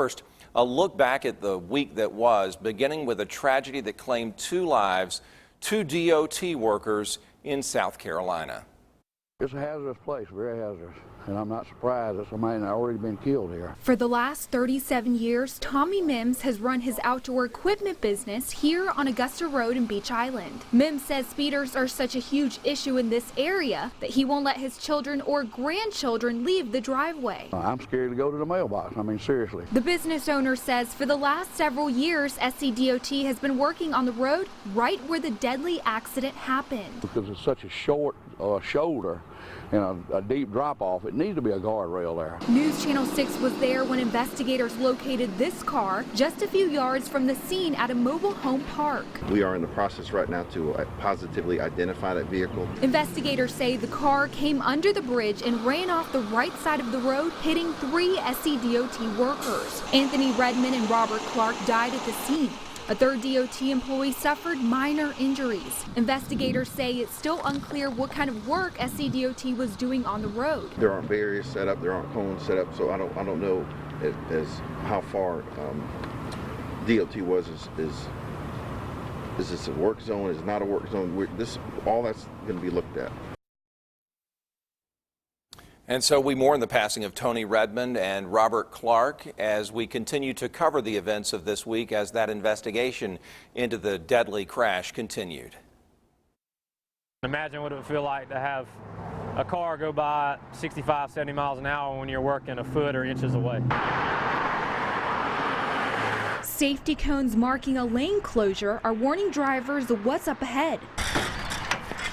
first, a look back at the week that was, beginning with a tragedy that claimed 2 lives, 2 DOT workers in South Carolina. It's a hazardous place, very hazardous, and I'm not surprised that somebody had already been killed here. For the last 37 years, Tommy Mims has run his outdoor equipment business here on Augusta Road in Beach Island. Mims says speeders are such a huge issue in this area that he won't let his children or grandchildren leave the driveway. I'm scared to go to the mailbox, I mean seriously. The business owner says for the last several years, SCDOT has been working on the road right where the deadly accident happened. Because it's such a short shoulder and a deep drop-off, it needs to be a guardrail there. News Channel 6 was there when investigators located this car just a few yards from the scene at a mobile home park. We are in the process right now to positively identify that vehicle. Investigators say the car came under the bridge and ran off the right side of the road, hitting 3 SCDOT workers. Anthony Redmond and Robert Clark died at the scene. A 3rd DOT employee suffered minor injuries. Investigators say it's still unclear what kind of work SCDOT was doing on the road. There aren't barriers set up, there aren't cones set up, so I don't know as how far DOT was. Is this a work zone? Is it not a work zone? All that's going to be looked at. And so we mourn the passing of Tony Redmond and Robert Clark as we continue to cover the events of this week as that investigation into the deadly crash continued. Imagine what it would feel like to have a car go by 65, 70 miles an hour when you're working a foot or inches away. Safety cones marking a lane closure are warning drivers of what's up ahead.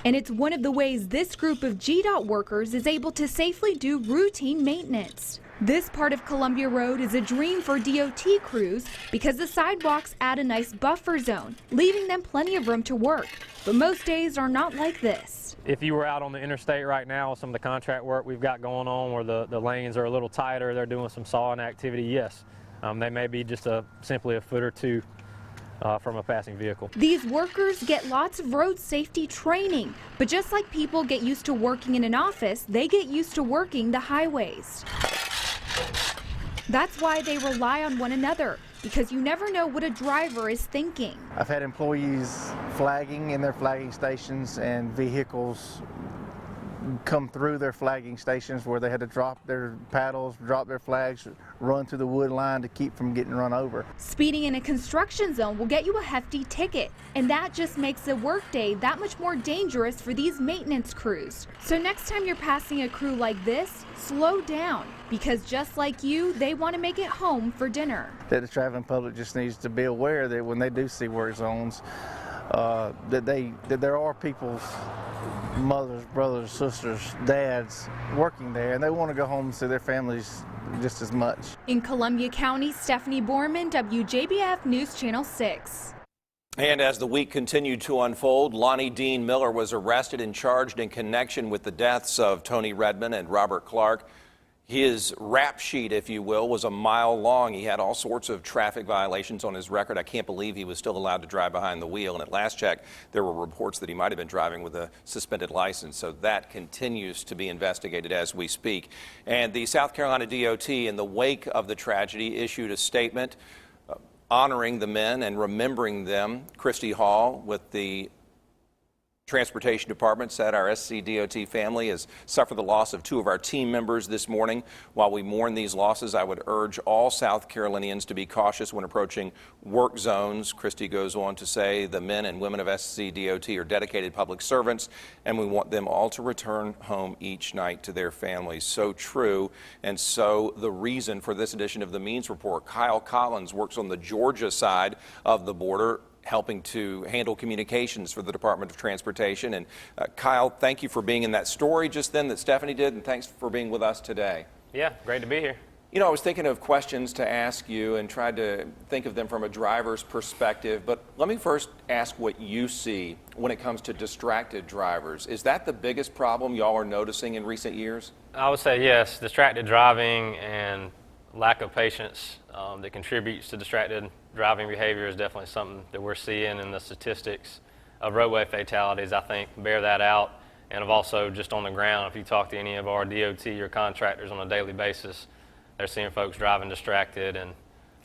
And it's one of the ways this group of GDOT workers is able to safely do routine maintenance. This part of Columbia Road is a dream for DOT crews because the sidewalks add a nice buffer zone, leaving them plenty of room to work. But most days are not like this. If you were out on the interstate right now with some of the contract work we've got going on where the lanes are a little tighter, they're doing some sawing activity, yes. They may be just simply a foot or two from a passing vehicle. These workers get lots of road safety training, but just like people get used to working in an office, they get used to working the highways. That's why they rely on one another, because you never know what a driver is thinking. I've had employees flagging in their flagging stations and vehicles come through their flagging stations where they had to drop their paddles, drop their flags, run through the wood line to keep from getting run over. Speeding in a construction zone will get you a hefty ticket, and that just makes the workday that much more dangerous for these maintenance crews. So next time you're passing a crew like this, slow down, because just like you, they want to make it home for dinner. That the traveling public just needs to be aware that when they do see work zones, that there are people's mothers, brothers, sisters, dads working there, and they want to go home and see their families just as much. In Columbia County, Stephanie Borman, WJBF News Channel 6. And as the week continued to unfold, Lonnie Dean Miller was arrested and charged in connection with the deaths of Tony Redmond and Robert Clark. His rap sheet, if you will, was a mile long. He had all sorts of traffic violations on his record. I can't believe he was still allowed to drive behind the wheel. And at last check, there were reports that he might have been driving with a suspended license. So that continues to be investigated as we speak. And the South Carolina DOT, in the wake of the tragedy, issued a statement honoring the men and remembering them. Christy Hall with the Transportation Department said our SCDOT family has suffered the loss of 2 of our team members this morning. While we mourn these losses, I would urge all South Carolinians to be cautious when approaching work zones. Christie goes on to say the men and women of SCDOT are dedicated public servants, and we want them all to return home each night to their families. So true, and so the reason for this edition of the Means Report. Kyle Collins works on the Georgia side of the border, helping to handle communications for the Department of Transportation. And Kyle, thank you for being in that story just then that Stephanie did, and thanks for being with us today. Yeah, great to be here. You know, I was thinking of questions to ask you and tried to think of them from a driver's perspective, but let me first ask what you see when it comes to distracted drivers. Is that the biggest problem y'all are noticing in recent years? I would say yes, distracted driving and lack of patience that contributes to distracted driving behavior is definitely something that we're seeing, in the statistics of roadway fatalities, I think, bear that out. And have also just on the ground, if you talk to any of our DOT or contractors on a daily basis, they're seeing folks driving distracted and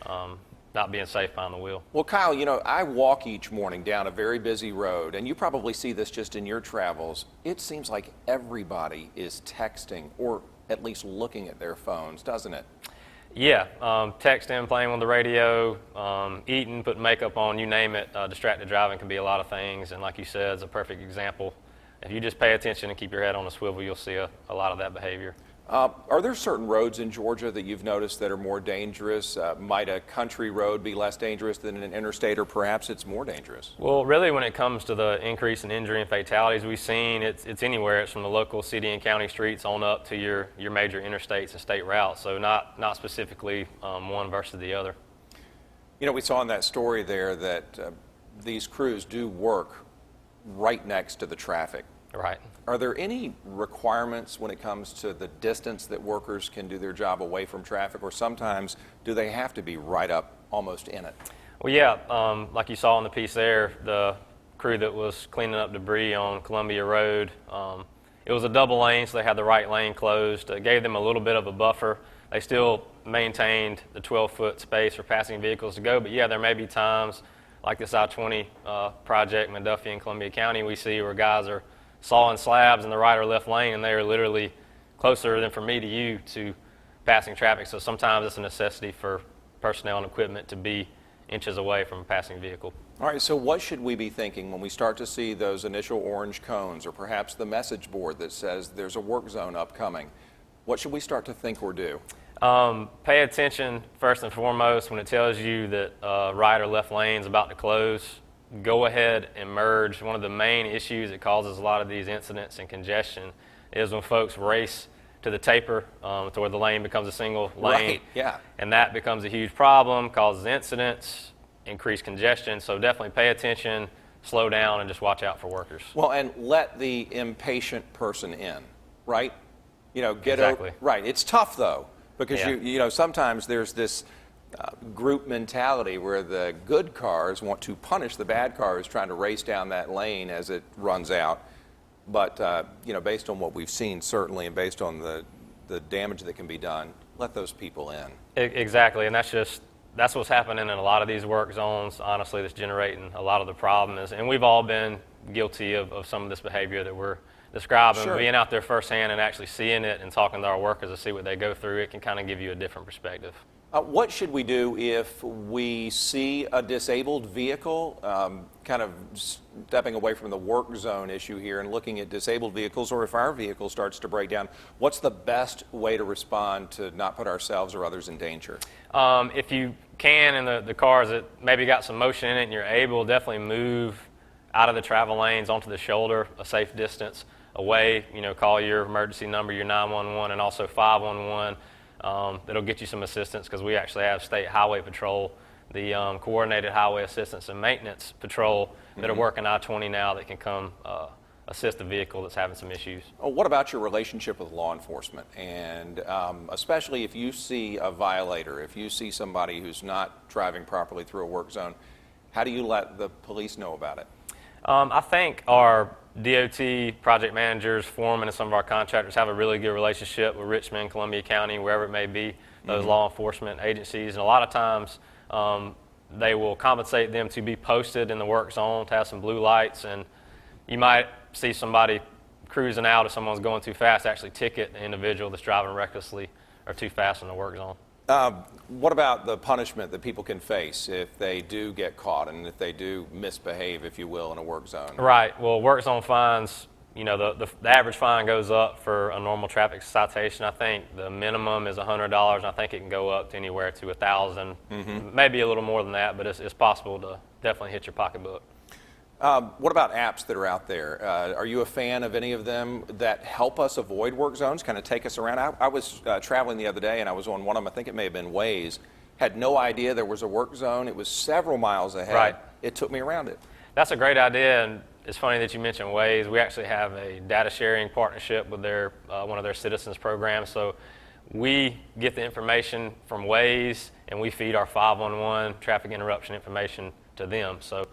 not being safe behind the wheel. Well, Kyle, you know, I walk each morning down a very busy road, and you probably see this just in your travels. It seems like everybody is texting or at least looking at their phones, doesn't it? Yeah, texting, playing on the radio, eating, putting makeup on, you name it. Distracted driving can be a lot of things, and like you said, it's a perfect example. If you just pay attention and keep your head on a swivel, you'll see a lot of that behavior. Are there certain roads in Georgia that you've noticed that are more dangerous? Might a country road be less dangerous than an interstate, or perhaps it's more dangerous? Well, really, when it comes to the increase in injury and fatalities we've seen, it's anywhere. It's from the local city and county streets on up to your major interstates and state routes, so not specifically one versus the other. You know, we saw in that story there that these crews do work right next to the traffic. Right. Are there any requirements when it comes to the distance that workers can do their job away from traffic, or sometimes do they have to be right up almost in it? Well, yeah, like you saw in the piece there, the crew that was cleaning up debris on Columbia Road, it was a double lane, so they had the right lane closed. It gave them a little bit of a buffer. They still maintained the 12-foot space for passing vehicles to go, but yeah, there may be times like this I-20 project, Menduffie in Columbia County, we see where guys are sawing slabs in the right or left lane, and they are literally closer than for me to you to passing traffic. So sometimes it's a necessity for personnel and equipment to be inches away from a passing vehicle. All right, so what should we be thinking when we start to see those initial orange cones, or perhaps the message board that says there's a work zone upcoming? What should we start to think or do? Pay attention first and foremost when it tells you that right or left lane is about to close. Go ahead and merge. One of the main issues that causes a lot of these incidents and congestion is when folks race to the taper to where the lane becomes a single lane. Right, yeah. And that becomes a huge problem, causes incidents, increased congestion. So definitely pay attention, slow down, and just watch out for workers. Well, and let the impatient person in, right? You know, Exactly. Right. It's tough though, because Yeah. you know, sometimes there's this group mentality where the good cars want to punish the bad cars trying to race down that lane as it runs out. But you know, based on what we've seen, certainly, and based on the damage that can be done, let those people in. Exactly, and that's what's happening in a lot of these work zones, honestly, that's generating a lot of the problems. And we've all been guilty of some of this behavior that we're describing. Sure. Being out there firsthand and actually seeing it and talking to our workers to see what they go through, it can kind of give you a different perspective. What should we do if we see a disabled vehicle, kind of stepping away from the work zone issue here and looking at disabled vehicles, or if our vehicle starts to break down? What's the best way to respond to not put ourselves or others in danger? If you can, and the cars that maybe got some motion in it and you're able, definitely move out of the travel lanes onto the shoulder, a safe distance away. You know, call your emergency number, your 911, and also 511. That'll get you some assistance, because we actually have State Highway Patrol, the Coordinated Highway Assistance and Maintenance Patrol, that are working I-20 now that can come assist the vehicle that's having some issues. What about your relationship with law enforcement? And especially if you see a violator, if you see somebody who's not driving properly through a work zone, how do you let the police know about it? I think our DOT project managers, foremen, and some of our contractors have a really good relationship with Richmond, Columbia County, wherever it may be, those law enforcement agencies. And a lot of times they will compensate them to be posted in the work zone, to have some blue lights. And you might see somebody cruising out if someone's going too fast, actually ticket the individual that's driving recklessly or too fast in the work zone. What about the punishment that people can face if they do get caught and if they do misbehave, if you will, in a work zone? Right. Well, work zone fines, you know, the average fine goes up for a normal traffic citation. I think the minimum is $100, and I think it can go up to anywhere to $1,000, maybe a little more than that, but it's possible to definitely hit your pocketbook. What about apps that are out there? Are you a fan of any of them that help us avoid work zones, kind of take us around? I was traveling the other day, and I was on one of them, I think it may have been Waze, had no idea there was a work zone. It was several miles ahead. Right. It took me around it. That's a great idea, and it's funny that you mentioned Waze. We actually have a data sharing partnership with their one of their citizens programs. So we get the information from Waze, and we feed our 511 traffic interruption information to them. So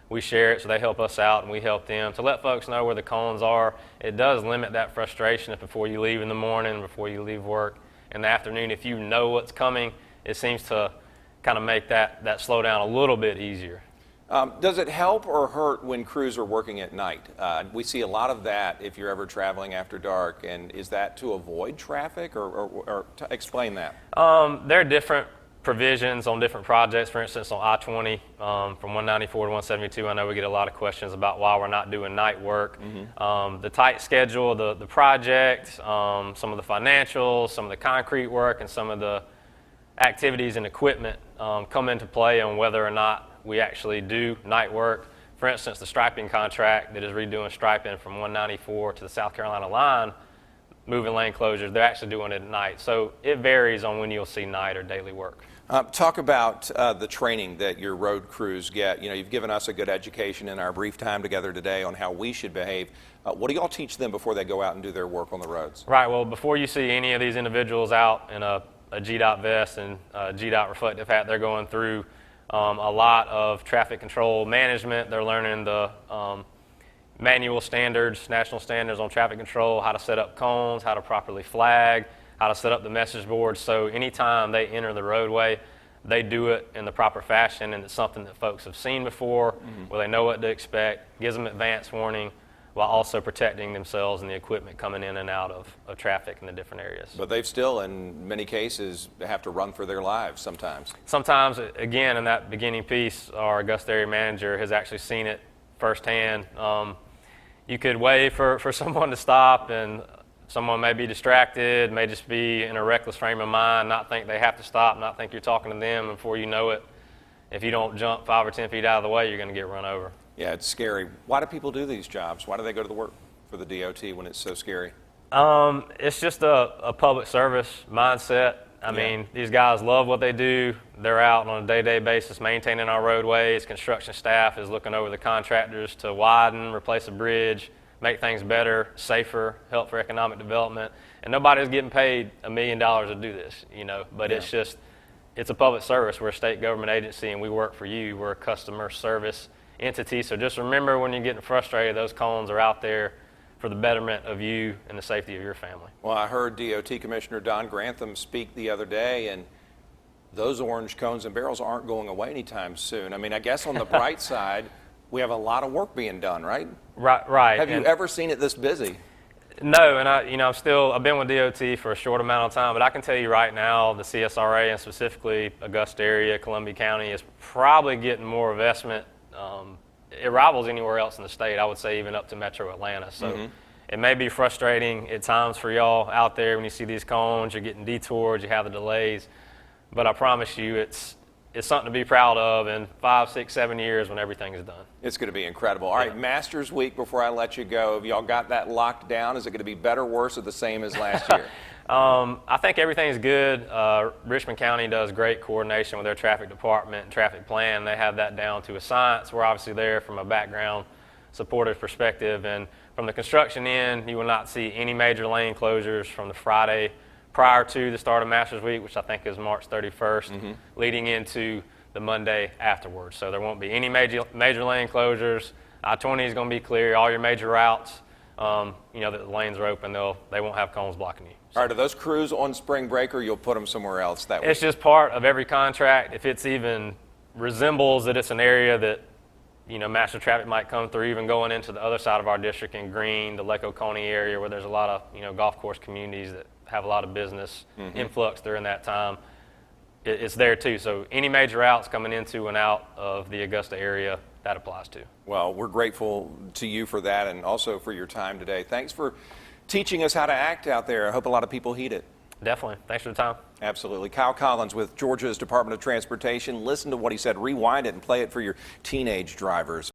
we share it, so they help us out and we help them to let folks know where the cones are. It does limit that frustration if before you leave in the morning, before you leave work in the afternoon. If you know what's coming, it seems to kind of make that slowdown a little bit easier. Does it help or hurt when crews are working at night? We see a lot of that if you're ever traveling after dark, and is that to avoid traffic, or explain that? There are different provisions on different projects. For instance, on I-20 from 194 to 172, I know we get a lot of questions about why we're not doing night work. The tight schedule, the project, some of the financials, some of the concrete work, and some of the activities and equipment come into play on whether or not we actually do night work. For instance, the striping contract that is redoing striping from 194 to the South Carolina line, moving lane closures, they're actually doing it at night. So it varies on when you'll see night or daily work. Talk about the training that your road crews get. You know, you've given us a good education in our brief time together today on how we should behave. What do y'all teach them before they go out and do their work on the roads? Right, well, before you see any of these individuals out in a GDOT vest and GDOT reflective hat, they're going through a lot of traffic control management. They're learning the manual standards, national standards on traffic control, how to set up cones, how to properly flag, how to set up the message boards. So anytime they enter the roadway, they do it in the proper fashion, and it's something that folks have seen before, where they know what to expect, gives them advance warning, while also protecting themselves and the equipment coming in and out of traffic in the different areas. But they've still, in many cases, have to run for their lives sometimes. Sometimes, again, in that beginning piece, our Augusta area manager has actually seen it firsthand. You could wait for someone to stop, and someone may be distracted, may just be in a reckless frame of mind, not think they have to stop, not think you're talking to them, and before you know it, if you don't jump 5 or 10 feet out of the way, you're going to get run over. Yeah, it's scary. Why do people do these jobs? Why do they go to the work for the DOT when it's so scary? It's just a public service mindset. I mean, these guys love what they do. They're out on a day-to-day basis maintaining our roadways. Construction staff is looking over the contractors to widen, replace a bridge, make things better, safer, help for economic development. And nobody's getting paid $1 million to do this, you know, but it's a public service. We're a state government agency, and we work for you. We're a customer service entity. So just remember, when you're getting frustrated, those cones are out there for the betterment of you and the safety of your family. Well, I heard DOT Commissioner Don Grantham speak the other day, and those orange cones and barrels aren't going away anytime soon. I mean, I guess on the bright side, we have a lot of work being done, right? Right. Have you ever seen it this busy? No, and I've been with DOT for a short amount of time, but I can tell you right now, the CSRA and specifically Augusta area, Columbia County is probably getting more investment. It rivals anywhere else in the state, I would say, even up to Metro Atlanta. So it may be frustrating at times for y'all out there when you see these cones, you're getting detoured, you have the delays, but I promise you it's something to be proud of in 5, 6, 7 years when everything is done. It's going to be incredible. All right, Masters Week, before I let you go, have y'all got that locked down? Is it going to be better, worse, or the same as last year? I think everything's good. Richmond County does great coordination with their traffic department and traffic plan. They have that down to a science. We're obviously there from a background supportive perspective. And from the construction end, you will not see any major lane closures from the Friday prior to the start of Masters Week, which I think is March 31st, leading into the Monday afterwards. So there won't be any major lane closures. I-20 is going to be clear. All your major routes, the lanes are open. They won't have cones blocking you. All right, are those crews on spring break, or you'll put them somewhere else that week? It's just part of every contract. If it's even resembles that it's an area that, master traffic might come through, even going into the other side of our district in Green, the Lake Oconee area, where there's a lot of, golf course communities that have a lot of business influx during that time, it's there too. So any major routes coming into and out of the Augusta area, that applies to. Well, we're grateful to you for that, and also for your time today. Thanks for teaching us how to act out there. I hope a lot of people heed it. Definitely. Thanks for the time. Absolutely. Kyle Collins with Georgia's Department of Transportation. Listen to what he said, rewind it, and play it for your teenage drivers.